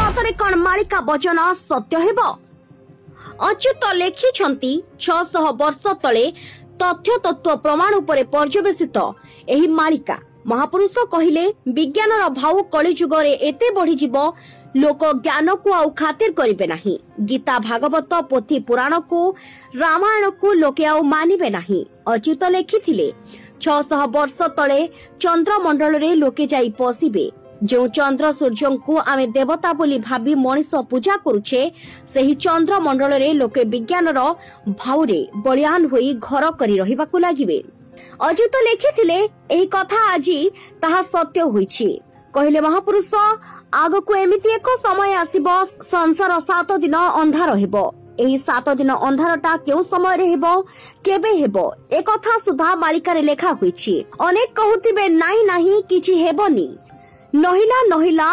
सतरे कण मालिका वचन सत्य हेब? अच्युत लिखिछंती 600 वर्ष तले तथ्य तत्व प्रमाण उपरे पर्यवेसित एही मालिका। महापुरुष कहिले विज्ञानर भाव कलिजुगरे एते बढ़ी जीवो लोक ज्ञान को आउ खातिर करिवे नाही। गीता भागवत पोथी पुराण को रामायण को लोके आउ मानिबे नाही। अच्युत लिखिथिले 600 वर्ष तले चंद्रमंडल रे लोके जाई पसिबे। जो चंद्र सूर्य को आमे देवता बोली भाबी मनीष पूजा करुछे सेही चंद्रमंडल रे लोके विज्ञानर भाव रे बलियान होई घर करी रहिबाकू लागिबे। अच्युत लिखिथिले एही कथा आजी ताहा सत्य होईछि। कहिले महापुरुष आगकू एमिति एक समय आसीबो संसार 7 दिन अंधार हेबो। एही 7 दिन अंधारटा केउ समय रे हेबो केबे हेबो ए कथा सुधा मालिका रे लेखा होईछि। अनेक कहूतिबे नाही नाही किछि हेबोनी नहिला नहिला